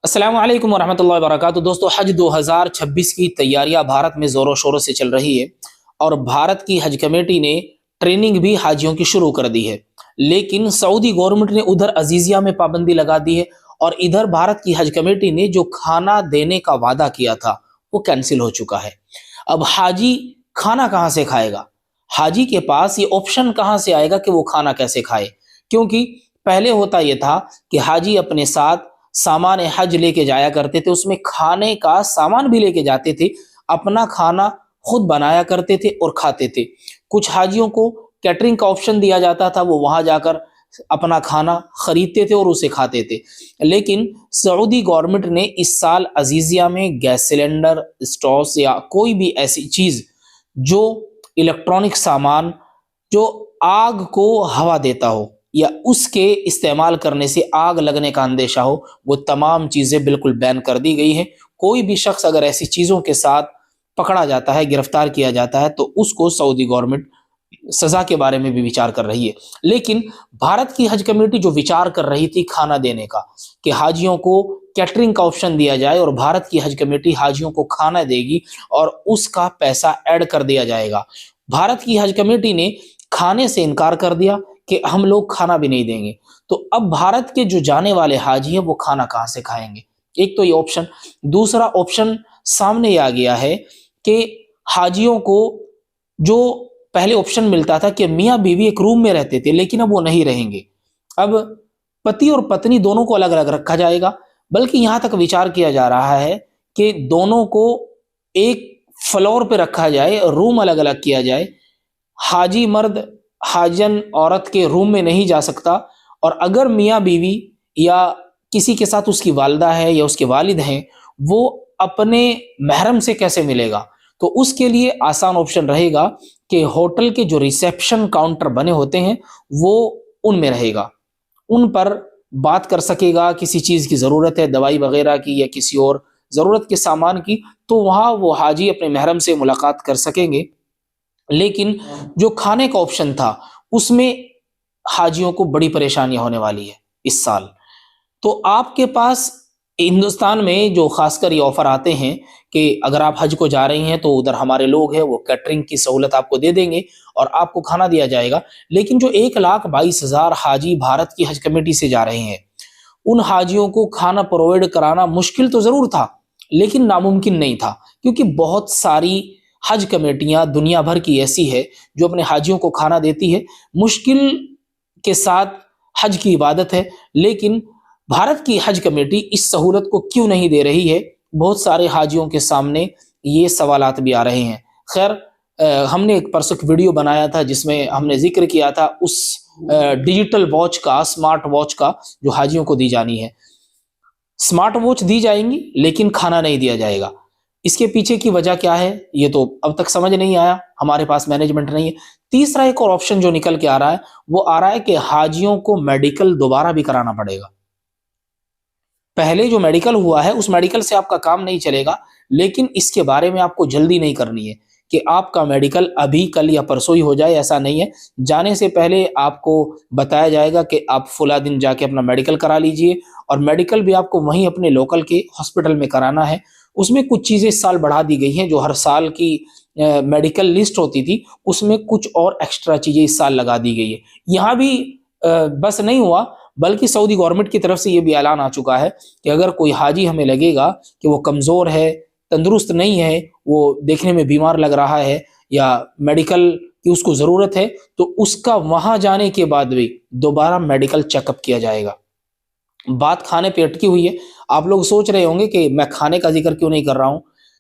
अस्सलाम वालेकुम वरहमतुल्लाहि वबरकातुहू। दोस्तों, हज 2026 की तैयारियां भारत में ज़ोरों शोरों से चल रही है और भारत की हज कमेटी ने ट्रेनिंग भी हाजियों की शुरू कर दी है। लेकिन सऊदी गवर्नमेंट ने उधर अजीजिया में पाबंदी लगा दी है और इधर भारत की हज कमेटी ने जो खाना देने का वादा किया था वो कैंसिल हो चुका है। अब हाजी खाना कहाँ से खाएगा? हाजी के पास ये ऑप्शन कहाँ से आएगा कि वो खाना कैसे खाए? क्योंकि पहले होता ये था कि हाजी अपने साथ सामान हज लेके जाया करते थे, उसमें खाने का सामान भी लेके जाते थे, अपना खाना खुद बनाया करते थे और खाते थे। कुछ हाजियों को कैटरिंग का ऑप्शन दिया जाता था, वो वहां जाकर अपना खाना खरीदते थे और उसे खाते थे। लेकिन सऊदी गवर्नमेंट ने इस साल अजीजिया में गैस सिलेंडर, स्टोव या कोई भी ऐसी चीज जो इलेक्ट्रॉनिक सामान जो आग को हवा देता हो या उसके इस्तेमाल करने से आग लगने का अंदेशा हो, वो तमाम चीज़ें बिल्कुल बैन कर दी गई हैं। कोई भी शख्स अगर ऐसी चीज़ों के साथ पकड़ा जाता है, गिरफ्तार किया जाता है, तो उसको सऊदी गवर्नमेंट सज़ा के बारे में भी विचार कर रही है। लेकिन भारत की हज कमेटी जो विचार कर रही थी खाना देने का, कि हाजियों को कैटरिंग का ऑप्शन दिया जाए और भारत की हज कमेटी हाजियों को खाना देगी और उसका पैसा ऐड कर दिया जाएगा। भारत की हज कमेटी ने खाने से इनकार कर दिया कि हम लोग खाना भी नहीं देंगे। तो अब भारत के जो जाने वाले हाजी हैं वो खाना कहाँ से खाएंगे? एक तो ये ऑप्शन। दूसरा ऑप्शन सामने ये आ गया है कि हाजियों को जो पहले ऑप्शन मिलता था कि मियाँ बीवी एक रूम में रहते थे, लेकिन अब वो नहीं रहेंगे। अब पति और पत्नी दोनों को अलग अलग रखा जाएगा, बल्कि यहाँ तक विचार किया जा रहा है कि दोनों को एक फ्लोर पे रखा जाए, रूम अलग अलग किया जाए। हाजी मर्द हाजन औरत के रूम में नहीं जा सकता, और अगर मियाँ बीवी या किसी के साथ उसकी वालिदा है या उसके वालिद हैं, वो अपने महरम से कैसे मिलेगा? तो उसके लिए आसान ऑप्शन रहेगा कि होटल के जो रिसेप्शन काउंटर बने होते हैं वो उनमें रहेगा, उन पर बात कर सकेगा। किसी चीज़ की ज़रूरत है, दवाई वगैरह की या किसी और ज़रूरत के सामान की, तो वहाँ वो हाजी अपने महरम से मुलाकात कर सकेंगे। लेकिन जो खाने का ऑप्शन था उसमें हाजियों को बड़ी परेशानियां होने वाली है इस साल। तो आपके पास हिंदुस्तान में जो खासकर ये ऑफर आते हैं कि अगर आप हज को जा रही हैं तो उधर हमारे लोग हैं, वो कैटरिंग की सहूलत आपको दे देंगे और आपको खाना दिया जाएगा। लेकिन जो 1,22,000 हाजी भारत की हज कमेटी से जा रहे हैं, उन हाजियों को खाना प्रोवाइड कराना मुश्किल तो जरूर था, लेकिन नामुमकिन नहीं था। क्योंकि बहुत सारी हज कमेटियां दुनिया भर की ऐसी है जो अपने हाजियों को खाना देती है। मुश्किल के साथ हज की इबादत है, लेकिन भारत की हज कमेटी इस सहूलत को क्यों नहीं दे रही है? बहुत सारे हाजियों के सामने ये सवालात भी आ रहे हैं। खैर, हमने एक परसों एक वीडियो बनाया था जिसमें हमने जिक्र किया था उस डिजिटल वॉच का, स्मार्ट वॉच का, जो हाजियों को दी जानी है। स्मार्ट वॉच दी जाएंगी लेकिन खाना नहीं दिया जाएगा। इसके पीछे की वजह क्या है ये तो अब तक समझ नहीं आया, हमारे पास मैनेजमेंट नहीं है। तीसरा एक और ऑप्शन जो निकल के आ रहा है वो आ रहा है कि हाजियों को मेडिकल दोबारा भी कराना पड़ेगा। पहले जो मेडिकल हुआ है उस मेडिकल से आपका काम नहीं चलेगा, लेकिन इसके बारे में आपको जल्दी नहीं करनी है कि आपका मेडिकल अभी कल या परसों ही हो जाए, ऐसा नहीं है। जाने से पहले आपको बताया जाएगा कि आप फुला दिन जाके अपना मेडिकल करा लीजिए, और मेडिकल भी आपको वहीं अपने लोकल के हॉस्पिटल में कराना है। उसमें कुछ चीज़ें इस साल बढ़ा दी गई हैं, जो हर साल की मेडिकल लिस्ट होती थी उसमें कुछ और एक्स्ट्रा चीज़ें इस साल लगा दी गई है। यहाँ भी बस नहीं हुआ, बल्कि सऊदी गवर्नमेंट की तरफ से ये भी ऐलान आ चुका है कि अगर कोई हाजी हमें लगेगा कि वो कमज़ोर है, तंदुरुस्त नहीं है, वो देखने में बीमार लग रहा है या मेडिकल की उसको ज़रूरत है, तो उसका वहाँ जाने के बाद भी दोबारा मेडिकल चेकअप किया जाएगा। बात खाने पे अटकी हुई है। आप लोग सोच रहे होंगे कि मैं खाने का जिक्र क्यों नहीं कर रहा हूं,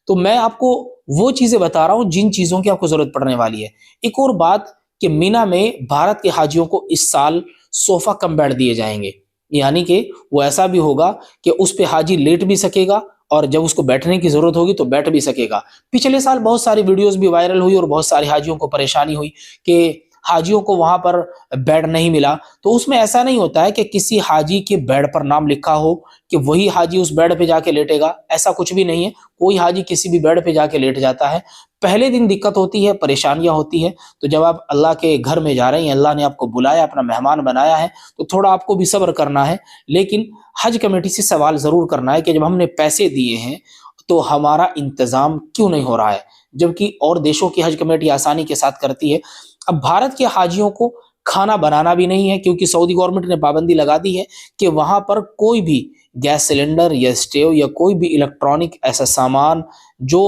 तो मैं आपको वो चीजें बता रहा हूं जिन चीजों की आपको जरूरत पड़ने वाली है। एक और बात कि मीना में भारत के हाजियों को इस साल सोफा कम बेड दिए जाएंगे, यानी कि वो ऐसा भी होगा कि उस पे हाजी लेट भी सकेगा और जब उसको बैठने की जरूरत होगी तो बैठ भी सकेगा। पिछले साल बहुत सारी वीडियोस भी वायरल हुई और बहुत सारे हाजियों को परेशानी हुई कि حاجیوں کو وہاں پر بیڈ نہیں ملا، تو اس میں ایسا نہیں ہوتا ہے کہ کسی حاجی کے بیڈ پر نام لکھا ہو کہ وہی حاجی اس بیڈ پہ جا کے لیٹے گا، ایسا کچھ بھی نہیں ہے۔ کوئی حاجی کسی بھی بیڈ پہ جا کے لیٹ جاتا ہے۔ پہلے دن دقت ہوتی ہے، پریشانیاں ہوتی ہیں، تو جب آپ اللہ کے گھر میں جا رہے ہیں، اللہ نے آپ کو بلایا، اپنا مہمان بنایا ہے، تو تھوڑا آپ کو بھی صبر کرنا ہے۔ لیکن حج کمیٹی سے سوال ضرور کرنا ہے کہ جب ہم نے پیسے دیے ہیں تو ہمارا انتظام کیوں نہیں ہو رہا ہے، جبکہ اور دیشوں کی حج کمیٹی آسانی کے ساتھ کرتی ہے۔ اب بھارت کے حاجیوں کو کھانا بنانا بھی نہیں ہے، کیونکہ سعودی گورنمنٹ نے پابندی لگا دی ہے کہ وہاں پر کوئی بھی گیس سلنڈر یا اسٹیو یا کوئی بھی الیکٹرانک ایسا سامان جو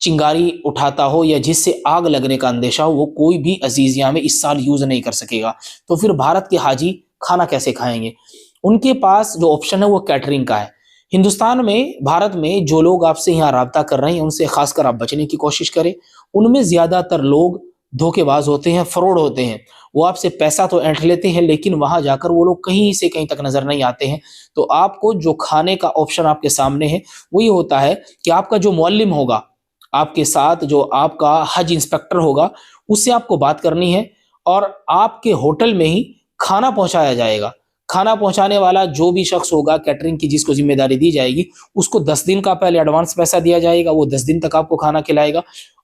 چنگاری اٹھاتا ہو یا جس سے آگ لگنے کا اندیشہ ہو، وہ کوئی بھی عزیز یہاں میں اس سال یوز نہیں کر سکے گا۔ تو پھر بھارت کے حاجی کھانا کیسے کھائیں گے؟ ان کے پاس جو آپشن ہے وہ کیٹرنگ کا ہے۔ ہندوستان میں، بھارت میں جو لوگ آپ سے یہاں رابطہ کر رہے ہیں، ان سے خاص کر آپ بچنے کی کوشش کریں۔ ان میں زیادہ تر لوگ دھوکے باز ہوتے ہیں، فراڈ ہوتے ہیں۔ وہ آپ سے پیسہ تو اینٹھ لیتے ہیں، لیکن وہاں جا کر وہ لوگ کہیں سے کہیں تک نظر نہیں آتے ہیں۔ تو آپ کو جو کھانے کا آپشن آپ کے سامنے ہے وہ یہ ہوتا ہے کہ آپ کا جو معلم ہوگا، آپ کے ساتھ جو آپ کا حج انسپیکٹر ہوگا، اس سے آپ کو بات کرنی ہے، اور آپ کے ہوٹل میں ہی کھانا پہنچایا جائے گا۔ کھانا پہنچانے والا جو بھی شخص ہوگا، کیٹرنگ کی جس کو ذمہ داری دی جائے گی، اس کو 10 دن کا پہلے ایڈوانس پیسہ دیا جائے گا، وہ 10 دن تک آپ کو کھانا کھلائے گا،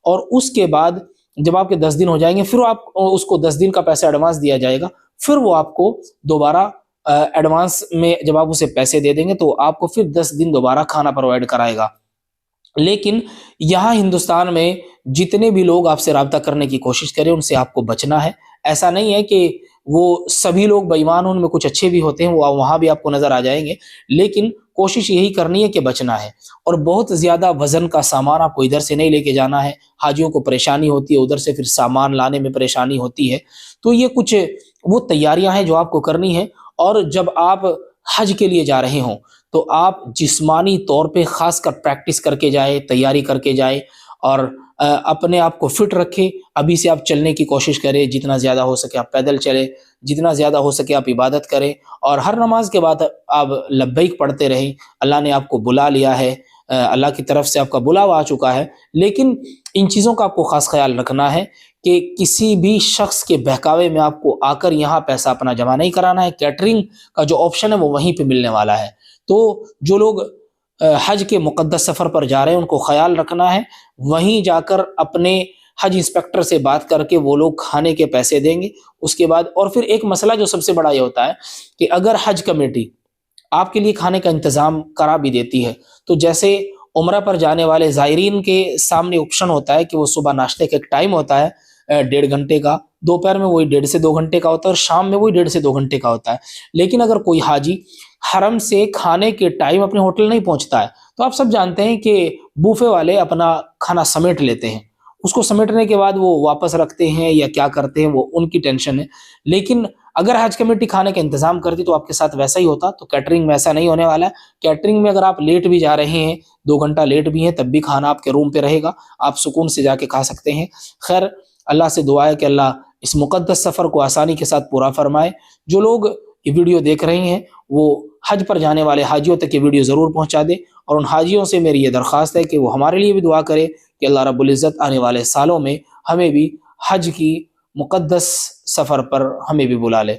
اور اس کے بعد جب آپ کے 10 دن ہو جائیں گے، پھر آپ اس کو 10 دن کا پیسہ ایڈوانس دیا جائے گا، پھر وہ آپ کو دوبارہ ایڈوانس میں جب آپ اسے پیسے دے دیں گے تو آپ کو پھر 10 دن دوبارہ کھانا پرووائڈ کرائے گا۔ لیکن یہاں ہندوستان میں جتنے بھی لوگ آپ سے رابطہ کرنے کی کوشش کریں، ان سے آپ کو بچنا ہے۔ ایسا نہیں ہے کہ وہ سبھی لوگ بے ایمان، ان میں کچھ اچھے بھی ہوتے ہیں، وہ وہاں بھی آپ کو نظر آ جائیں گے، لیکن کوشش یہی کرنی ہے کہ بچنا ہے۔ اور بہت زیادہ وزن کا سامان آپ کو ادھر سے نہیں لے کے جانا ہے، حاجیوں کو پریشانی ہوتی ہے، ادھر سے پھر سامان لانے میں پریشانی ہوتی ہے۔ تو یہ کچھ وہ تیاریاں ہیں جو آپ کو کرنی ہے۔ اور جب آپ حج کے لیے جا رہے ہوں تو آپ جسمانی طور پہ خاص کر پریکٹس کر کے جائیں، تیاری کر کے جائیں، اور اپنے آپ کو فٹ رکھیں۔ ابھی سے آپ چلنے کی کوشش کریں، جتنا زیادہ ہو سکے آپ پیدل چلیں، جتنا زیادہ ہو سکے آپ عبادت کریں، اور ہر نماز کے بعد آپ لبیک پڑھتے رہیں۔ اللہ نے آپ کو بلا لیا ہے، اللہ کی طرف سے آپ کا بلاوا آ چکا ہے۔ لیکن ان چیزوں کا آپ کو خاص خیال رکھنا ہے کہ کسی بھی شخص کے بہکاوے میں آپ کو آ کر یہاں پیسہ اپنا جمع نہیں کرانا ہے۔ کیٹرنگ کا جو آپشن ہے وہ وہیں پہ ملنے والا ہے۔ تو جو لوگ حج کے مقدس سفر پر جا رہے ہیں، ان کو خیال رکھنا ہے، وہیں جا کر اپنے حج انسپیکٹر سے بات کر کے وہ لوگ کھانے کے پیسے دیں گے۔ اس کے بعد اور پھر ایک مسئلہ جو سب سے بڑا یہ ہوتا ہے کہ اگر حج کمیٹی آپ کے لیے کھانے کا انتظام کرا بھی دیتی ہے، تو جیسے عمرہ پر جانے والے زائرین کے سامنے آپشن ہوتا ہے کہ وہ صبح ناشتے کا ایک ٹائم ہوتا ہے 1.5 گھنٹے کا، دوپہر میں وہی 1.5 سے 2 گھنٹے کا ہوتا ہے، اور شام میں وہی 1.5 سے 2 گھنٹے کا ہوتا ہے۔ لیکن اگر کوئی حاجی حرم سے کھانے کے ٹائم اپنے ہوٹل نہیں پہنچتا ہے، تو آپ سب جانتے ہیں کہ بوفے والے اپنا کھانا سمیٹ لیتے ہیں، اس کو سمیٹنے کے بعد وہ واپس رکھتے ہیں یا کیا کرتے ہیں، وہ ان کی ٹینشن ہے۔ لیکن اگر حج کمیٹی کھانے کا انتظام کرتی تو آپ کے ساتھ ویسا ہی ہوتا۔ تو کیٹرنگ میں ایسا نہیں ہونے والا ہے۔ کیٹرنگ میں اگر آپ لیٹ بھی جا رہے ہیں، 2 گھنٹہ لیٹ بھی ہیں، تب بھی کھانا آپ کے روم پہ رہے گا، آپ سکون سے جا کے کھا سکتے ہیں۔ خیر، اللہ سے دعا ہے کہ اللہ اس مقدس سفر کو آسانی کے ساتھ پورا فرمائے۔ جو لوگ یہ ویڈیو دیکھ رہے ہیں وہ حج پر جانے والے حاجیوں تک یہ ویڈیو ضرور پہنچا دے، اور ان حاجیوں سے میری یہ درخواست ہے کہ وہ ہمارے لیے بھی دعا کرے کہ اللہ رب العزت آنے والے سالوں میں ہمیں بھی حج کی مقدس سفر پر ہمیں بھی بلا لے۔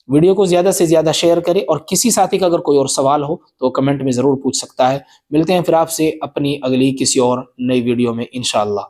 ویڈیو کو زیادہ سے زیادہ شیئر کرے، اور کسی ساتھی کا اگر کوئی اور سوال ہو تو کمنٹ میں ضرور پوچھ سکتا ہے۔ ملتے ہیں پھر آپ سے اپنی اگلی کسی اور نئی ویڈیو میں انشاءاللہ۔